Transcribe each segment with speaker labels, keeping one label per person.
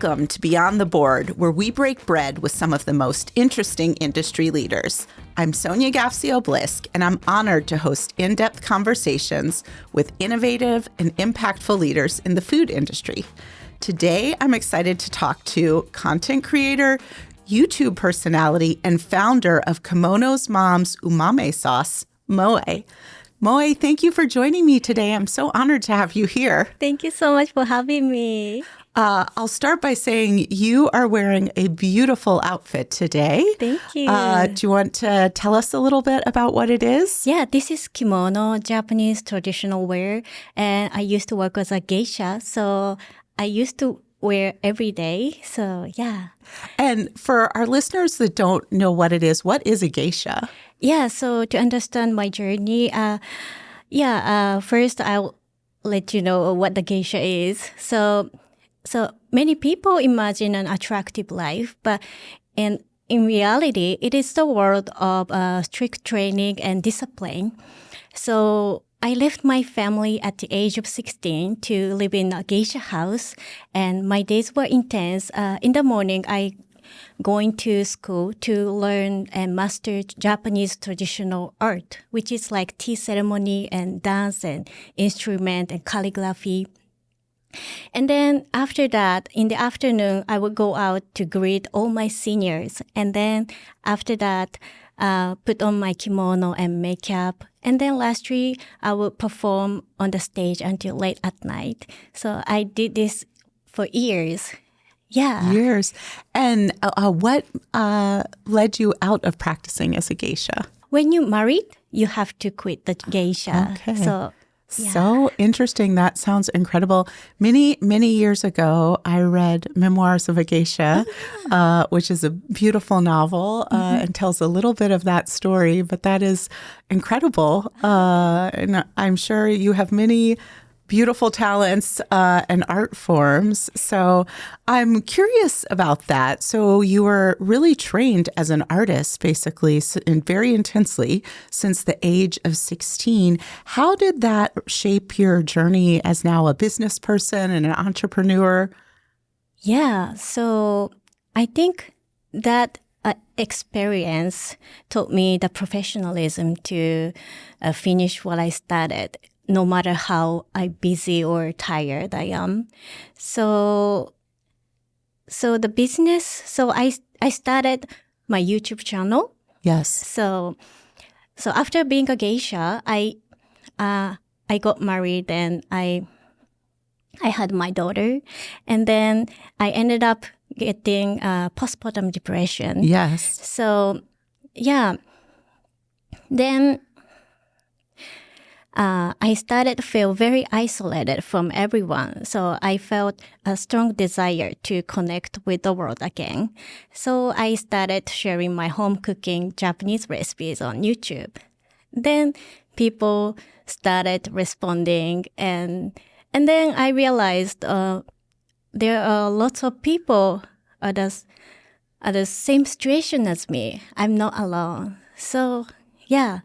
Speaker 1: Welcome to Beyond the Board, where we break bread with some of the most interesting industry leaders. I'm Sonya Gafsi Oblisk, and I'm honored to host in-depth conversations with innovative and impactful leaders in the food industry. Today, I'm excited to talk to content creator, YouTube personality, and founder of Kimono Mom's Umami sauce, Moe. Moe, thank you for joining me today. I'm so honored to have you here.
Speaker 2: Thank you so much for having me.
Speaker 1: I'll start by saying you are wearing a beautiful outfit today.
Speaker 2: Thank you.
Speaker 1: Do you want to tell us a little bit about what it is?
Speaker 2: Yeah, this is kimono, Japanese traditional wear. And I used to work as a geisha, so I used to wear every day. So, yeah.
Speaker 1: And for our listeners that don't know what it is, what is a geisha?
Speaker 2: Yeah, so to understand my journey, first I'll let you know what the geisha is. So many people imagine an attractive life, but in reality, it is the world of strict training and discipline. So I left my family at the age of 16 to live in a geisha house, and my days were intense. In the morning, I going to school to learn and master Japanese traditional art, which is like tea ceremony and dance and instrument and calligraphy. And then after that, in the afternoon, I would go out to greet all my seniors. And then after that, put on my kimono and makeup. And then lastly, I would perform on the stage until late at night. So I did this for years. Yeah.
Speaker 1: Years. And what led you out of practicing as a geisha?
Speaker 2: When you married, you have to quit the geisha.
Speaker 1: Okay.
Speaker 2: Yeah.
Speaker 1: So interesting. That sounds incredible. Many, many years ago, I read Memoirs of a Geisha, which is a beautiful novel and tells a little bit of that story, but that is incredible. And I'm sure you have many beautiful talents and art forms. So I'm curious about that. So you were really trained as an artist, basically, and very intensely since the age of 16. How did that shape your journey as now a business person and an entrepreneur?
Speaker 2: Yeah, so I think that experience taught me the professionalism to finish what I started, no matter how busy or tired I am. So the business, so I started my YouTube channel.
Speaker 1: Yes.
Speaker 2: So after being a geisha, I got married and I had my daughter, and then I ended up getting postpartum depression.
Speaker 1: Yes.
Speaker 2: So yeah, then I started to feel very isolated from everyone. So I felt a strong desire to connect with the world again. So I started sharing my home cooking Japanese recipes on YouTube. Then people started responding, and then I realized there are lots of people at the same situation as me. I'm not alone. So yeah,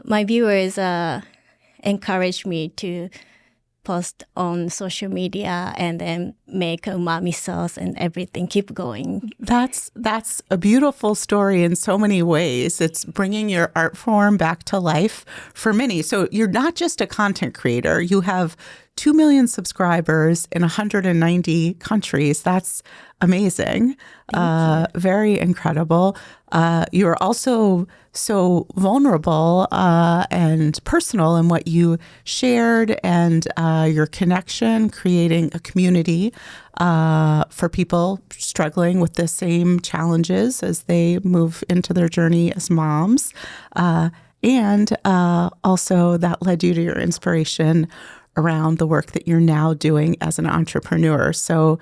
Speaker 2: my viewers encouraged me to post on social media and then make umami sauce and everything, keep going.
Speaker 1: That's a beautiful story in so many ways. It's bringing your art form back to life for many. So you're not just a content creator. You have 2 million subscribers in 190 countries. That's amazing. Very incredible. You're also so vulnerable and personal in what you shared and your connection, creating a community for people struggling with the same challenges as they move into their journey as moms. And also that led you to your inspiration around the work that you're now doing as an entrepreneur. So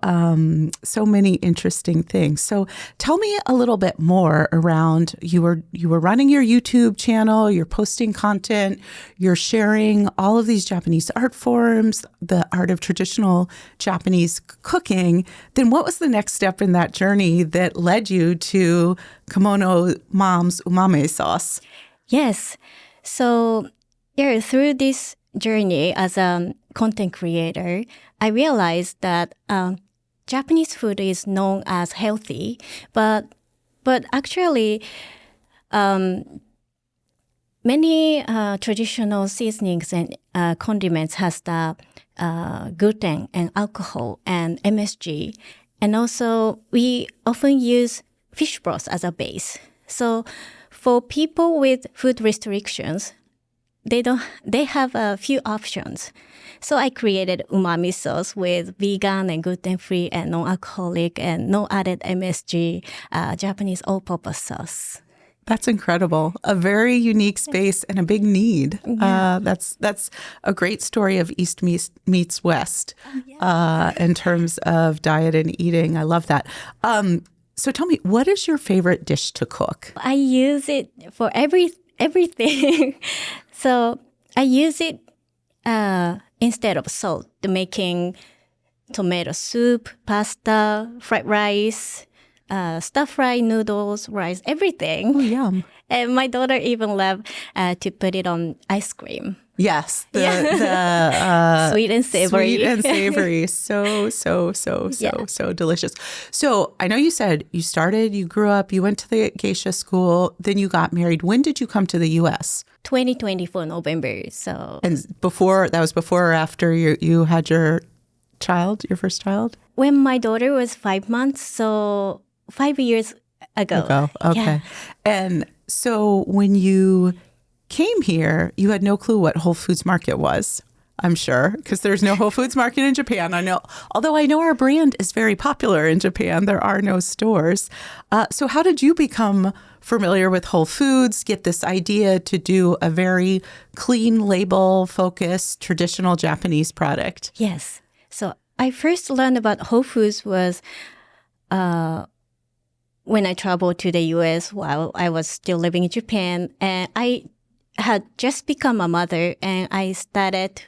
Speaker 1: many interesting things. So tell me a little bit more around you were running your YouTube channel, you're posting content, you're sharing all of these Japanese art forms, the art of traditional Japanese cooking. Then what was the next step in that journey that led you to Kimono Mom's Umami sauce?
Speaker 2: Yes. So through this journey as a content creator, I realized that Japanese food is known as healthy, but actually many traditional seasonings and condiments has the gluten and alcohol and MSG, and also we often use fish broth as a base. So for people with food restrictions, they have a few options. So I created umami sauce with vegan and gluten-free and non-alcoholic and no added MSG Japanese all-purpose sauce.
Speaker 1: That's incredible. A very unique space and a big need.
Speaker 2: Yeah.
Speaker 1: That's a great story of East meets West in terms of diet and eating. I love that. So tell me, what is your favorite dish to cook?
Speaker 2: I use it for everything. So I use it instead of salt to making tomato soup, pasta, fried rice, stir-fried noodles, rice, everything.
Speaker 1: Oh, yum.
Speaker 2: And my daughter even loved to put it on ice cream.
Speaker 1: Yes, the
Speaker 2: Sweet and savory.
Speaker 1: Sweet and savory. So delicious. So I know you said you grew up, you went to the Geisha school, then you got married. When did you come to the U.S.?
Speaker 2: 2024 November. So
Speaker 1: And that was before or after you had your first child?
Speaker 2: when my daughter was 5 months, so 5 years ago.
Speaker 1: Okay.
Speaker 2: Yeah.
Speaker 1: And so when you came here, you had no clue what Whole Foods Market was, I'm sure, because there's no Whole Foods Market in Japan. Although I know our brand is very popular in Japan, there are no stores. So how did you become familiar with Whole Foods, get this idea to do a very clean label focused traditional Japanese product?
Speaker 2: Yes. So I first learned about Whole Foods was when I traveled to the US while I was still living in Japan. And I had just become a mother and I started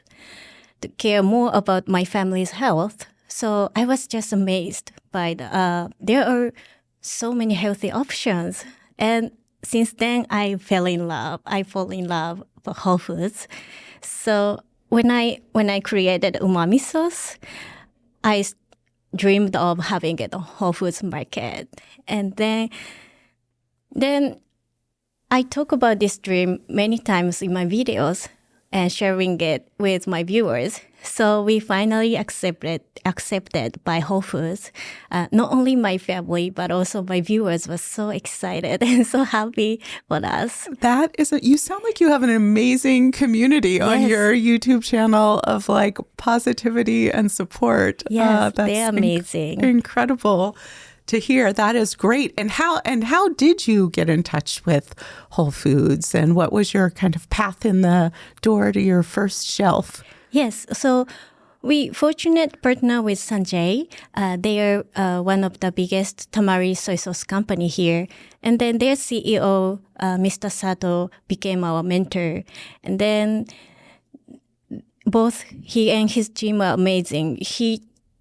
Speaker 2: to care more about my family's health. So I was just amazed by there are so many healthy options. And since then, I fall in love with Whole Foods. So when I created umami sauce, I dreamed of having it on Whole Foods Market. And then I talk about this dream many times in my videos and sharing it with my viewers. So we finally accepted by Whole Foods. Not only my family, but also my viewers were so excited and so happy for us.
Speaker 1: You sound like you have an amazing community on your YouTube channel of like positivity and support.
Speaker 2: Yes,
Speaker 1: that's
Speaker 2: they're amazing.
Speaker 1: Incredible to hear. That is great. And how did you get in touch with Whole Foods, and what was your kind of path in the door to your first shelf?
Speaker 2: Yes, so we fortunate partner with Sanjay. They are one of the biggest tamari soy sauce company here. And then their CEO, Mr. Sato, became our mentor. And then both he and his team were amazing.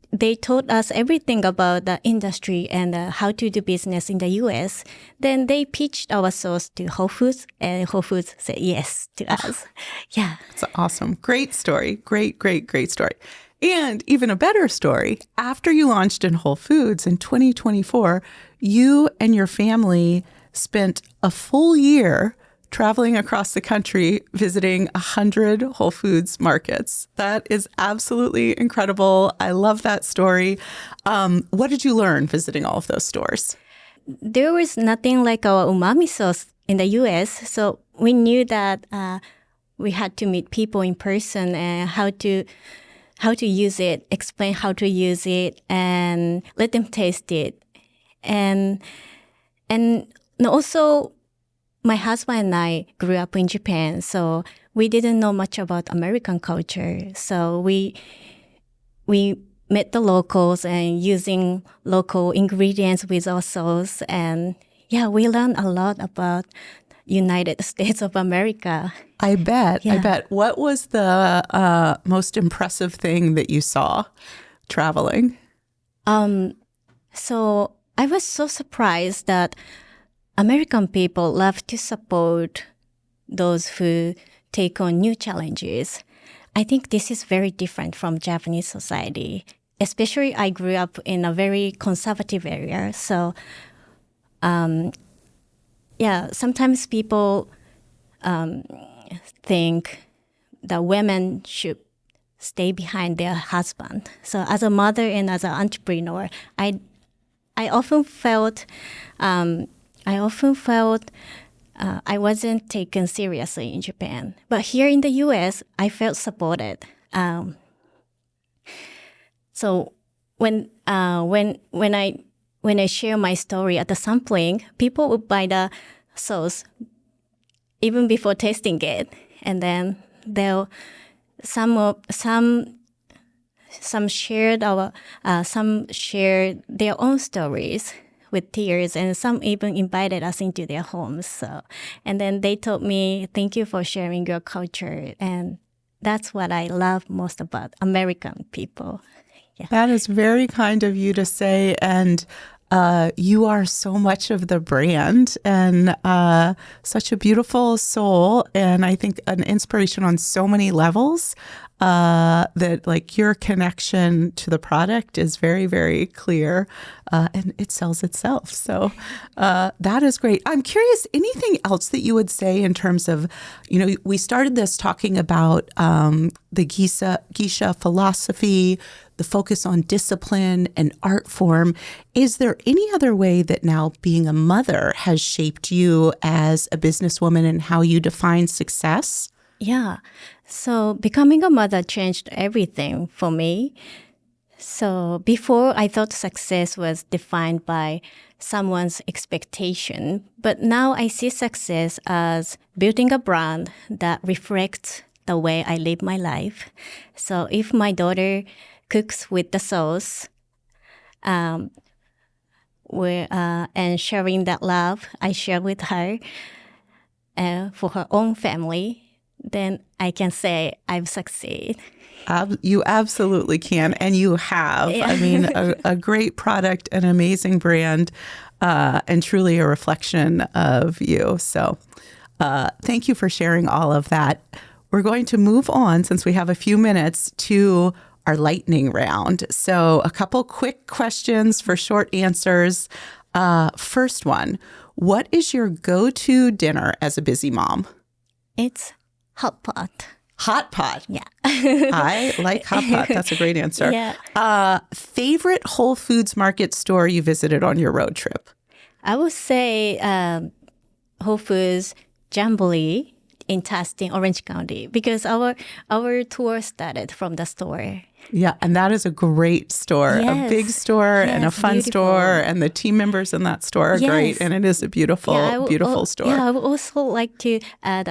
Speaker 2: They taught us everything about the industry and how to do business in the U.S. Then they pitched our sauce to Whole Foods, and Whole Foods said yes to us. Yeah.
Speaker 1: It's awesome. Great story. Great story. And even a better story, after you launched in Whole Foods in 2024, you and your family spent a full year traveling across the country, visiting 100 Whole Foods markets. That is absolutely incredible. I love that story. What did you learn visiting all of those stores?
Speaker 2: There was nothing like our umami sauce in the U.S., so we knew that we had to meet people in person and how to use it, explain how to use it, and let them taste it. And also, my husband and I grew up in Japan, so we didn't know much about American culture. So we met the locals and using local ingredients with our sauce. And yeah, we learned a lot about United States of America.
Speaker 1: I bet.
Speaker 2: Yeah.
Speaker 1: I bet. What was the most impressive thing that you saw traveling?
Speaker 2: So I was so surprised that American people love to support those who take on new challenges. I think this is very different from Japanese society. Especially, I grew up in a very conservative area. So, sometimes people think that women should stay behind their husband. So, as a mother and as an entrepreneur, I often felt I wasn't taken seriously in Japan. But here in the U.S., I felt supported. So when I share my story at the sampling, people would buy the sauce even before tasting it, and then some shared their own stories with tears, and some even invited us into their homes. So, and then they told me, "Thank you for sharing your culture," and that's what I love most about American people. Yeah.
Speaker 1: That is very kind of you to say, and you are so much of the brand and such a beautiful soul, and I think an inspiration on so many levels. That like your connection to the product is very, very clear, and it sells itself. So that is great. I'm curious, anything else that you would say in terms of, we started this talking about the Geisha philosophy, the focus on discipline and art form. Is there any other way that now being a mother has shaped you as a businesswoman and how you define success?
Speaker 2: Yeah. So becoming a mother changed everything for me. So before, I thought success was defined by someone's expectation. But now I see success as building a brand that reflects the way I live my life. So if my daughter cooks with the sauce, and sharing that love I share with her for her own family, then I can say I've succeeded.
Speaker 1: You absolutely can, and you have.
Speaker 2: Yeah.
Speaker 1: I mean, a great product, an amazing brand, and truly a reflection of you. So thank you for sharing all of that. We're going to move on, since we have a few minutes, to our lightning round. So a couple quick questions for short answers. First one, what is your go-to dinner as a busy mom?
Speaker 2: It's hot pot.
Speaker 1: Hot pot.
Speaker 2: Yeah.
Speaker 1: I like hot pot. That's a great answer.
Speaker 2: Yeah.
Speaker 1: Favorite Whole Foods market store you visited on your road trip?
Speaker 2: I would say Whole Foods Jamboree in Tustin, Orange County, because our tour started from the store.
Speaker 1: Yeah, and that is a great store,
Speaker 2: Yes.
Speaker 1: a big store and a fun
Speaker 2: beautiful.
Speaker 1: store, and the team members in that store are
Speaker 2: Yes.
Speaker 1: great, and it is a beautiful, beautiful store.
Speaker 2: Yeah, I would also like to add,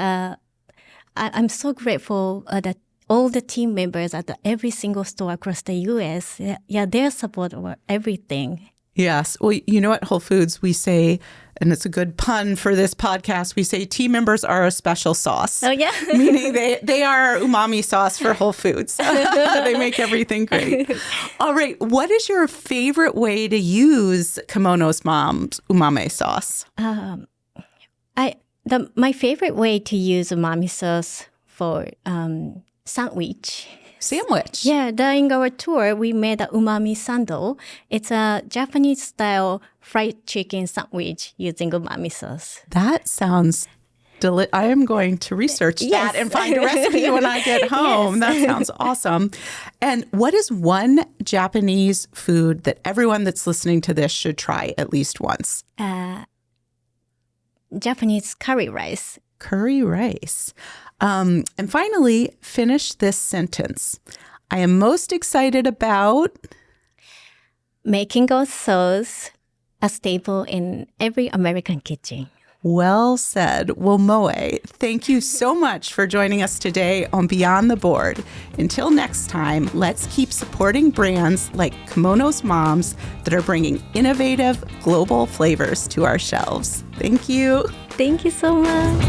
Speaker 2: I'm so grateful that all the team members at every single store across the U.S., their support over everything.
Speaker 1: Yes. Well, at Whole Foods, we say, and it's a good pun for this podcast, we say team members are a special sauce.
Speaker 2: Oh, yeah.
Speaker 1: Meaning they are umami sauce for Whole Foods. They make everything great. All right. What is your favorite way to use Kimono Mom's umami sauce?
Speaker 2: My favorite way to use umami sauce for sandwich. Yeah, during our tour, we made a umami sando. It's a Japanese-style fried chicken sandwich using umami sauce.
Speaker 1: That sounds delicious. I am going to research that and find a recipe when I get home. That sounds awesome. And what is one Japanese food that everyone that's listening to this should try at least once?
Speaker 2: Japanese curry rice.
Speaker 1: Curry rice. And finally, finish this sentence. I am most excited about
Speaker 2: making a sauce a staple in every American kitchen.
Speaker 1: Well said. Well, Moe, thank you so much for joining us today on Beyond the Board. Until next time, let's keep supporting brands like Kimono Mom's that are bringing innovative global flavors to our shelves. Thank you.
Speaker 2: Thank you so much.